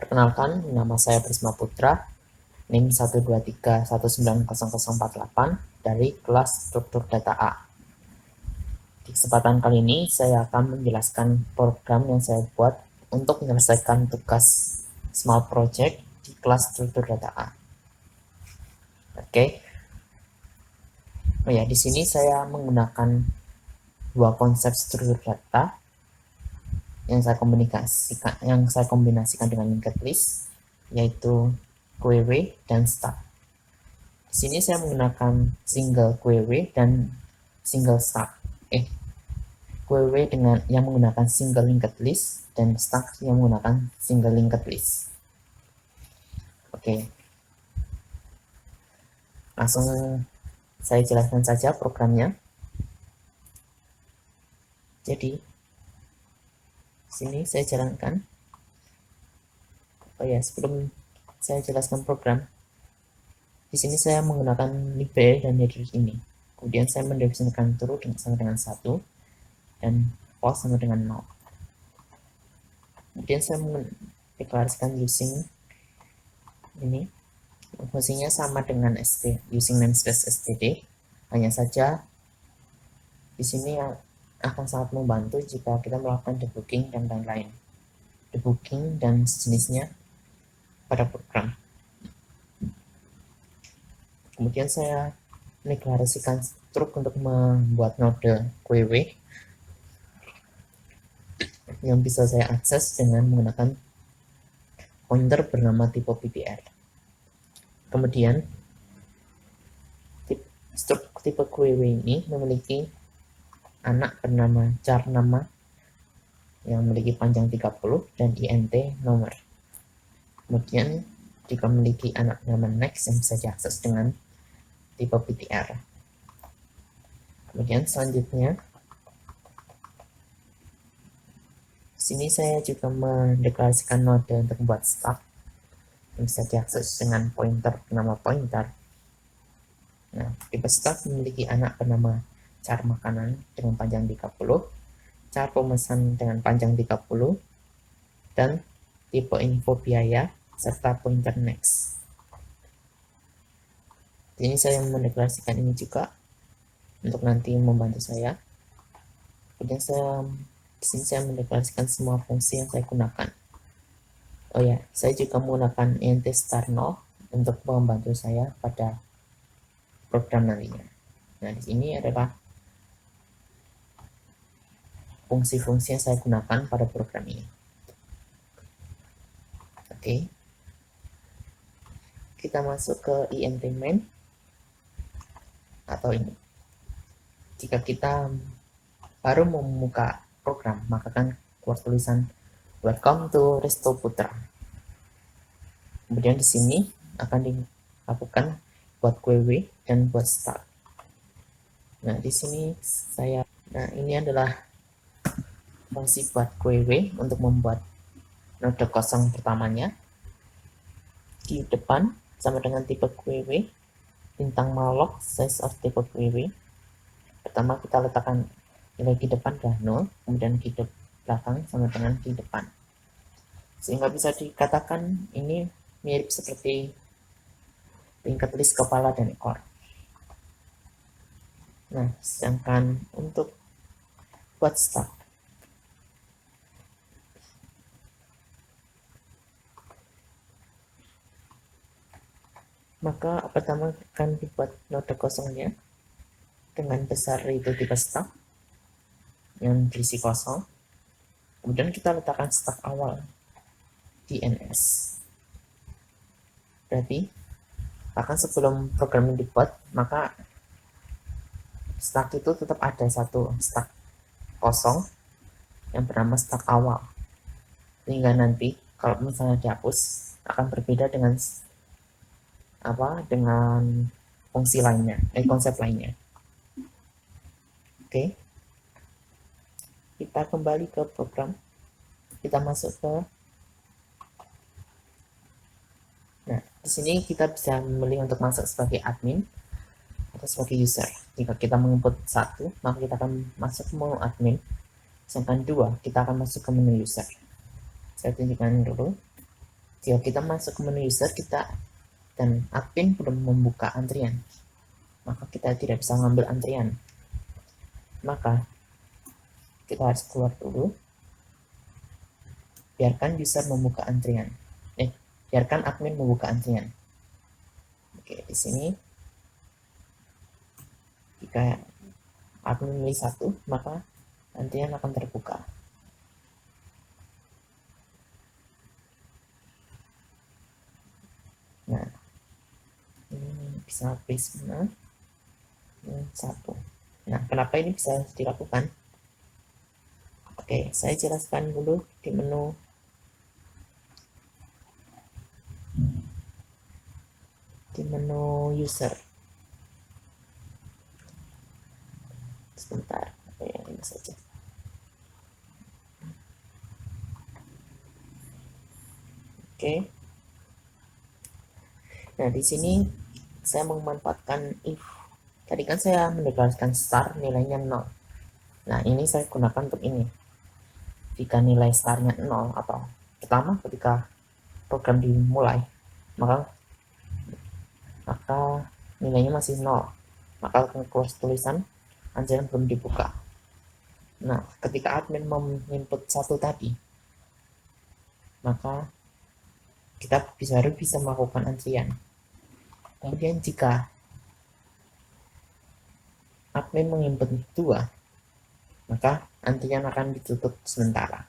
Perkenalkan, nama saya Prisma Putra, NIM 123190048 dari kelas struktur data A. Di kesempatan kali ini, saya akan menjelaskan program yang saya buat untuk menyelesaikan tugas small project di kelas struktur data A. Oke. Oh ya, di sini saya menggunakan dua konsep struktur data yang saya kombinasikan dengan linked list, yaitu query dan stack. Di sini saya menggunakan single query dan single stack. Query dengan yang menggunakan single linked list dan stack yang menggunakan single linked list. Oke. Langsung saya jelaskan saja programnya. Jadi sini saya jalankan. Oh ya, sebelum saya jelaskan program, di sini saya menggunakan library dan header ini. Kemudian saya mendefinisikan true sama dengan 1 dan false sama dengan 0. Kemudian saya mendeklarasikan using ini. Fungsinya sama dengan using namespace std. Hanya saja di sini akan sangat membantu jika kita melakukan debugging dan lain-lain. Debugging dan sejenisnya pada program. Kemudian saya mendeklarasikan struk untuk membuat node query yang bisa saya akses dengan menggunakan pointer bernama type PTR. Kemudian struk tipe query ini memiliki anak bernama char nama yang memiliki panjang 30 dan int nomor. Kemudian jika memiliki anak bernama next yang bisa diakses dengan tipe PTR. Kemudian selanjutnya sini saya juga mendeklarasikan node untuk membuat stack yang bisa diakses dengan pointer bernama pointer. Nah, tipe stack memiliki anak bernama char makanan dengan panjang 30, char pemesan dengan panjang 30, dan tipe info biaya serta pointer next. Ini saya mendeklarasikan ini juga untuk nanti membantu saya. Kemudian di sini saya mendeklarasikan semua fungsi yang saya gunakan. Oh ya, saya juga menggunakan int star 0 untuk membantu saya pada program nantinya. Nah, di sini adalah fungsi-fungsi yang saya gunakan pada program ini. Oke. Kita masuk ke int main atau ini. Jika kita baru membuka program, maka kan keluar tulisan welcome to Resto Putra. Kemudian di sini akan dilakukan buat query dan buat start. Nah, di sini ini adalah fungsi buat query untuk membuat node kosong pertamanya. Di depan sama dengan tipe query, bintang malloc size of tipe query. Pertama kita letakkan nilai di depan adalah 0, kemudian di belakang sama dengan di depan. Sehingga bisa dikatakan ini mirip seperti linked list kepala dan ekor. Nah, sedangkan untuk buat stack, maka pertama akan dibuat node kosongnya dengan besar itu tipe stack yang berisi kosong. Kemudian kita letakkan stack awal di ns. Berarti bahkan sebelum program ini dibuat, maka stack itu tetap ada satu stack kosong yang bernama stack awal. Sehingga nanti kalau misalnya dihapus akan berbeda dengan fungsi lainnya, konsep lainnya. Oke. Kita kembali ke program. Kita masuk ke di sini kita bisa memilih untuk masuk sebagai admin atau sebagai user. Jika kita menginput 1, maka kita akan masuk ke menu admin. Sedangkan 2, kita akan masuk ke menu user. Saya tunjukkan dulu. Jika kita masuk ke menu user dan admin belum membuka antrian, maka kita tidak bisa mengambil antrian. Maka kita harus keluar dulu, biarkan user membuka antrian. Biarkan admin membuka antrian. Oke, di sini jika admin milih 1, maka antrian akan terbuka. Nah, ini bisa Prisma 1. Nah, kenapa ini bisa dilakukan? Oke, saya jelaskan dulu di menu user. Sebentar, ini saja. Oke. Nah, di sini saya memanfaatkan if. Tadi kan saya mendeklarasikan star nilainya 0. Nah, ini saya gunakan untuk ini. Jika nilai starnya 0 atau pertama ketika program dimulai, maka nilainya masih 0. Maka akan keluar tulisan antrian belum dibuka. Nah, ketika admin menginput 1 tadi, maka kita baru bisa melakukan antrian. Kemudian jika admin menginput 2, maka antrian akan ditutup sementara.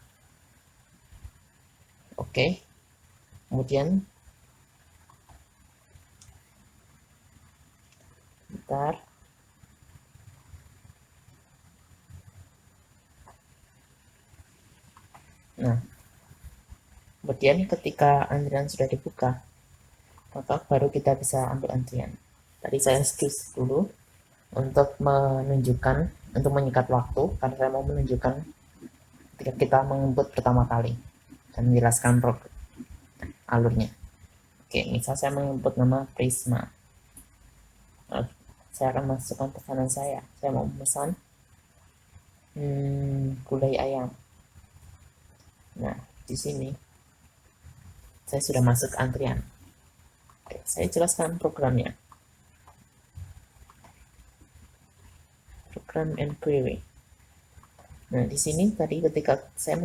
Oke. Kemudian bentar. Nah, kemudian ketika antrian sudah dibuka, maka baru kita bisa ambil antrian. Tadi saya skip dulu untuk menyikat waktu, karena saya mau menunjukkan ketika kita menginput pertama kali dan menjelaskan alurnya. Oke, misal saya menginput nama Prisma. Saya akan masukkan pesanan saya mau memesan gulai ayam. Nah, di sini saya sudah masuk antrian. Oke, saya jelaskan programnya. Program and query. Nah, di sini tadi ketika saya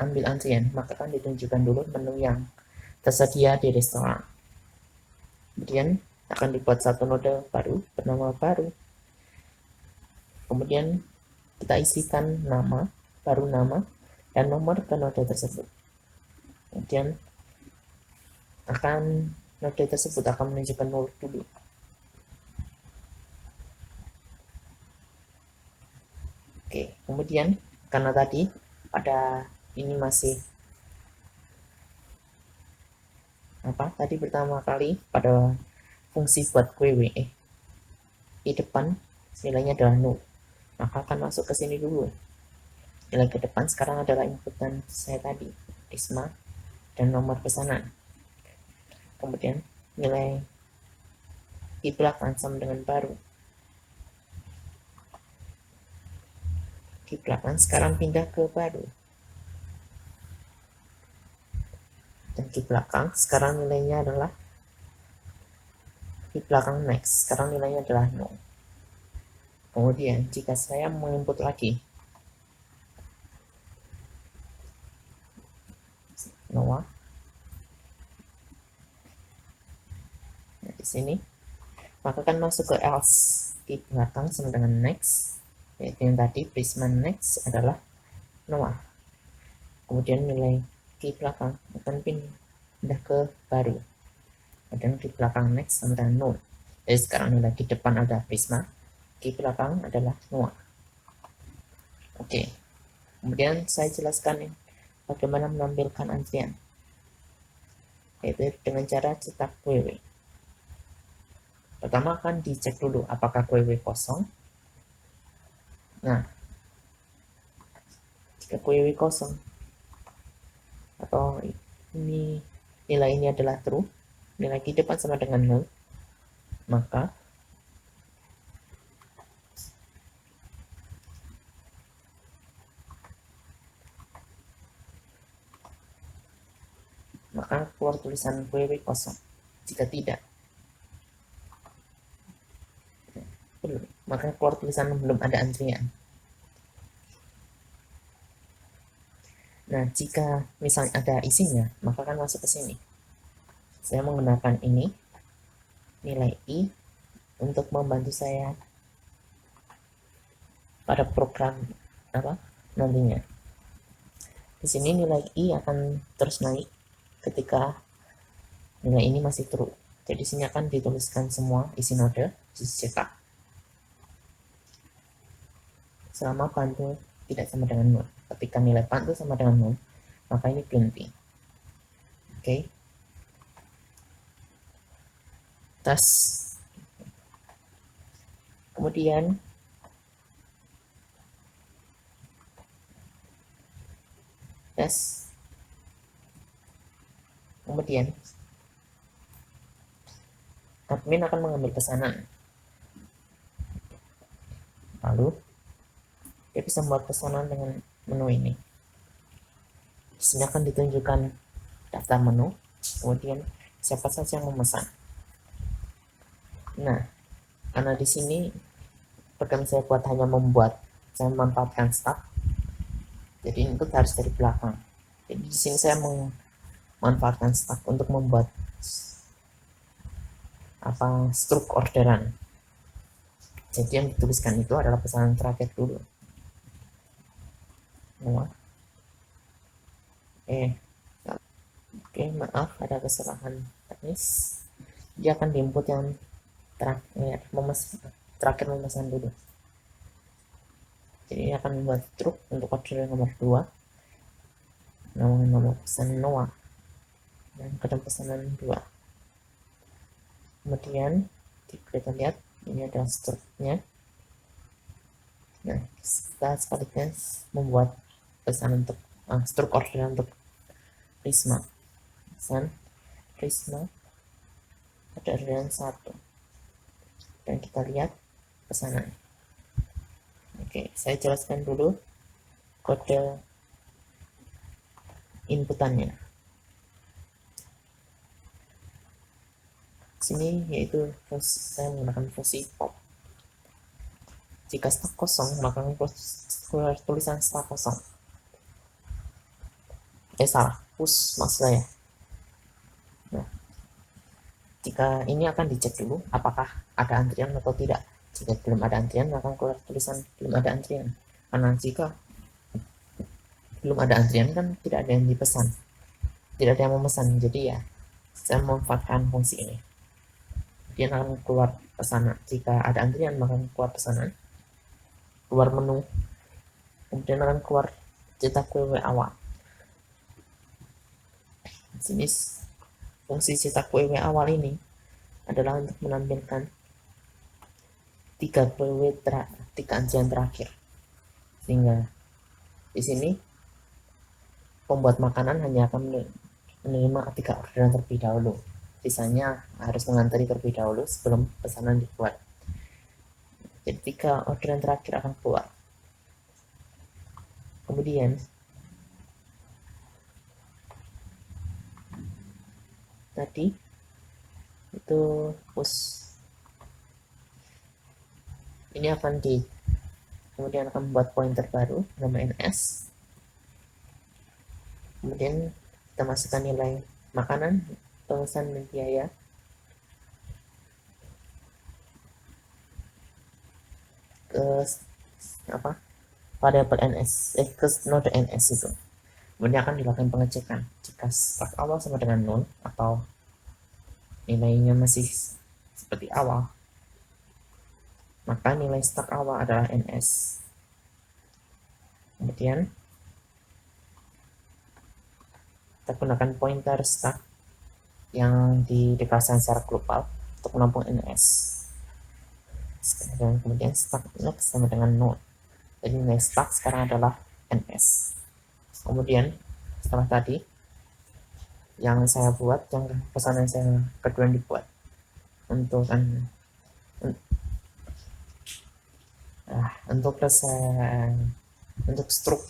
ambil antrian, maka akan ditunjukkan dulu menu yang tersedia di restoran. Kemudian akan dibuat satu node baru bernama baru. Kemudian kita isikan nama, baru nama, dan nomor ke node tersebut. Kemudian node tersebut akan menunjukkan 0 dulu. Oke, kemudian karena tadi pada ini masih tadi pertama kali pada fungsi buat query di depan nilainya adalah 0, maka akan masuk ke sini dulu. Nilai ke depan sekarang adalah inputan saya tadi, Prisma dan nomor pesanan. Kemudian nilai di belakang sama dengan baru. Di belakang sekarang pindah ke baru. Dan di belakang sekarang nilainya adalah di belakang next, sekarang nilainya adalah 0. Kemudian jika saya menginput lagi Noah, nah di sini maka akan masuk ke else, di belakang sama dengan next, yaitu yang tadi Prisma next adalah Noah. Kemudian nilai di belakang akan pindah ke baru, dan di belakang next sama dengan 0. Jadi sekarang nilai di depan ada Prisma, di belakang adalah Noah. Oke, kemudian saya jelaskan bagaimana menampilkan antrian, yaitu dengan cara cetak query. Pertama akan dicek dulu apakah query kosong. Nah, jika query kosong atau nilai ini adalah true, nilai di depan sama dengan 0, maka maka keluar tulisan WW kosong. Jika tidak, maka keluar tulisan belum ada antrian. Nah, jika misalnya ada isinya, maka akan masuk ke sini. Saya menggunakan ini, nilai I, untuk membantu saya pada program nantinya. Di sini nilai I akan terus naik ketika nilai ini masih true. Jadi di sini akan dituliskan semua isi node, isi cetak, selama pantu tidak sama dengan 0. Ketika nilai pantu sama dengan 0, maka ini berhenti. Oke. Tes. Kemudian tes. Kemudian admin akan mengambil pesanan. Lalu dia bisa membuat pesanan dengan menu ini. Di sini akan ditunjukkan daftar menu, kemudian siapa saja yang memesan. Nah, karena di sini program saya buat hanya saya memanfaatkan start, jadi input harus dari belakang. Jadi di sini saya memanfaatkan start untuk membuat struk orderan. Jadi yang dituliskan itu adalah pesanan terakhir dulu. Oke, maaf ada kesalahan teknis. Dia akan diinput yang terakhir memesan dulu. Jadi akan membuat struk untuk order nomor 2, nomor pesanan Noah, dan kode pesanan 2. Kemudian kita lihat ini adalah struknya. Nah, kita sebaliknya membuat pesanan untuk struk order untuk Risma. Pesan Risma ada orderan 1. Dan kita lihat pesanan. Oke, saya jelaskan dulu kode inputannya. Sini yaitu saya menggunakan fungsi pop. Jika stak kosong, maka keluar tulisan stak kosong. Salah, push maksud saya. Nah, jika ini akan dicek dulu apakah ada antrian atau tidak. Jika belum ada antrian, maka keluar tulisan belum ada antrian. Karena jika belum ada antrian kan tidak ada yang dipesan, tidak ada yang memesan. Jadi ya, saya memanfaatkan fungsi ini. Dia akan keluar pesanan. Jika ada antrian, maka keluar pesanan, keluar menu, kemudian akan keluar cetak kue awal. Sini fungsi cetak kue awal ini adalah untuk menampilkan 3 antrian terakhir, sehingga di sini pembuat makanan hanya akan menerima 3 orderan terlebih dahulu. Sisanya harus mengantri terlebih dahulu sebelum pesanan dibuat. Jadi 3 orderan terakhir akan keluar. Kemudian tadi itu push ini kemudian akan membuat pointer baru nama NS. Kemudian kita masukkan nilai makanan, pemesan, dan biaya. Ke variabel NS, ke node NS itu. Kemudian akan dilakukan pengecekan. Jika stak awal sama dengan 0 atau nilainya masih seperti awal, maka nilai stak awal adalah NS. Kemudian kita gunakan pointer stak yang dideklarasikan secara global untuk menampung NS. Dan kemudian stak next sama dengan 0. Jadi nilai stak sekarang adalah NS. Kemudian setelah tadi yang saya buat, yang pesanan saya kedua dibuat untuk untuk struk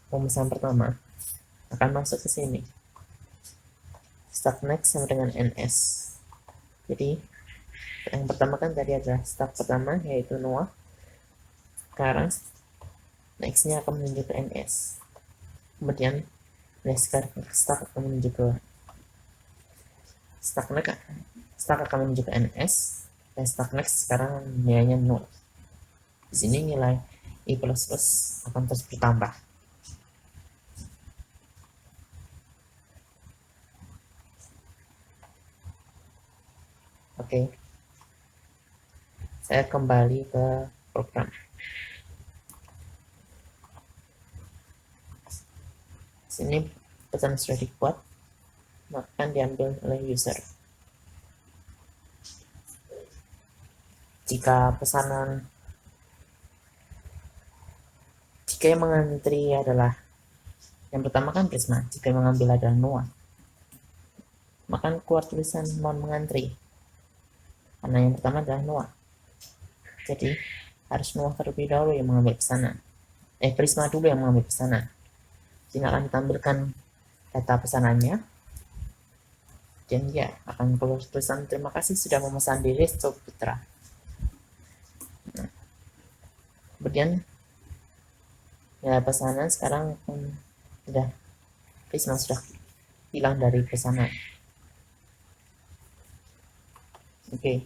pemesan pertama akan masuk ke sini. Stack next sama dengan ns. Jadi yang pertama kan tadi adalah stack pertama yaitu Noah. Sekarang nextnya akan menuju ke ns. Kemudian next stack akan menuju ke stack akan menuju ke ns, dan stack next sekarang nilainya 0. Di sini nilai i++ akan terus bertambah. Oke, saya kembali ke program. Sini pesan sudah dibuat, maka akan diambil oleh user. Jika yang mengantri adalah yang pertama kan Prisma, jika yang mengambil adalah Noah, maka keluar tulisan mohon mengantri, karena yang pertama adalah Noah. Jadi harus Noah terlebih dahulu yang mengambil pesanan. Prisma dulu yang mengambil pesanan. Sini akan ditampilkan data pesanannya, dan ya akan keluar tulisan terima kasih sudah memesan di Resto Putra. Kemudian nilai pesanan sekarang sudah Prisma sudah hilang dari pesanan. Oke.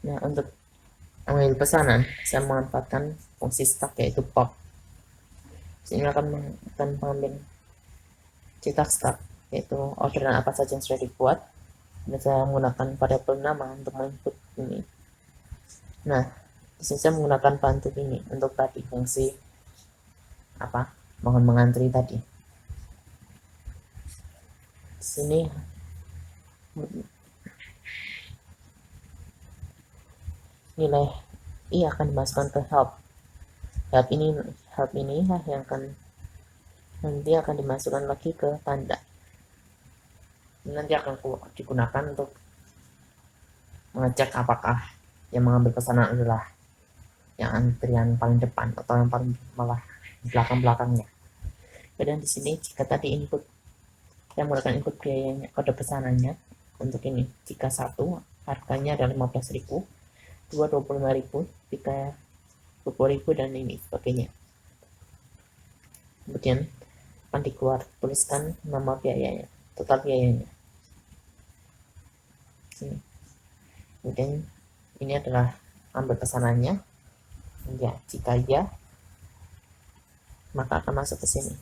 Nah, untuk mengambil pesanan saya memanfaatkan fungsi stack yaitu pop. Sini akan mengambil cetak stack yaitu orderan apa saja yang sudah dibuat, dan saya menggunakan variabel nama untuk menginput ini. Nah, disini saya menggunakan bantu ini untuk tadi fungsi mohon mengantri tadi. Di sini nilai i akan dimasukkan ke help ini yang nanti akan dimasukkan lagi ke tanda. Nanti akan digunakan untuk mengecek apakah yang mengambil pesanan adalah yang antrian paling depan atau yang paling malah belakang-belakangnya. Dan di sini jika tadi input yang menggunakan input biayanya kode pesanannya untuk ini, jika 1 harganya adalah 15.000, 2 25.000, 3 20.000, dan ini sebagainya. Kemudian akan tuliskan nama biayanya, total biayanya. Kemudian ini adalah ambil pesanannya. Ya, jika ya, maka akan masuk ke sini.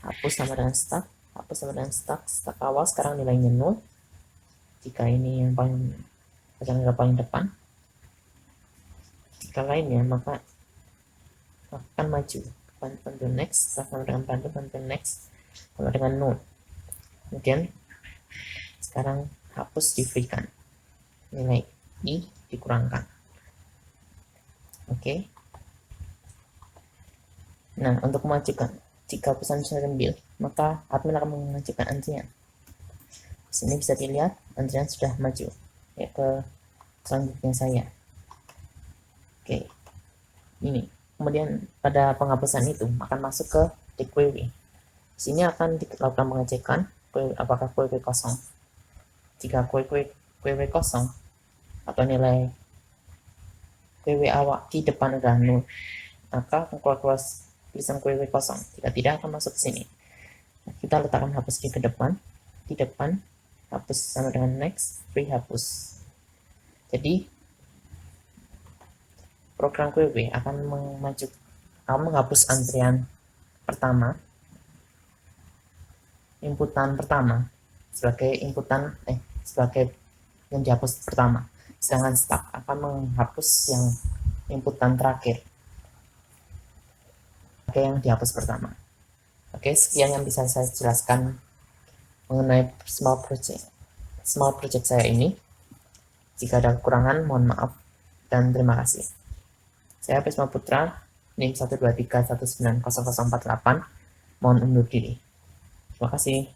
Hapus sama dengan stack awal sekarang nilainya 0. Jika ini yang paling depan, jika lainnya maka akan maju bantu next, sama dengan bantu next sama dengan 0. Kemudian sekarang hapus diberikan nilai i dikurangkan. Oke. Nah, untuk memajukan, jika pesan sudah diambil, maka admin akan mengajukan antrian. Di sini bisa dilihat antrian sudah maju ya ke selanjutnya saya. Oke, ini kemudian pada penghapusan itu akan masuk ke di query. Di sini akan dilakukan pengecekan apakah query kosong. Jika query kosong atau nilai query awal di depan adalah 0, maka akan keluar tulisan query kosong. Jika tidak, akan masuk ke sini. Kita letakkan hapus di depan, hapus sama dengan next, free hapus. Jadi program query akan menghapus antrian pertama, inputan pertama sebagai sebagai yang dihapus pertama, sedangkan stack akan menghapus yang inputan terakhir yang dihapus pertama. Oke, sekian yang bisa saya jelaskan mengenai small project saya ini. Jika ada kekurangan, mohon maaf dan terima kasih. Saya Prisma Putra, NIM 123190048. Mohon undur diri. Terima kasih.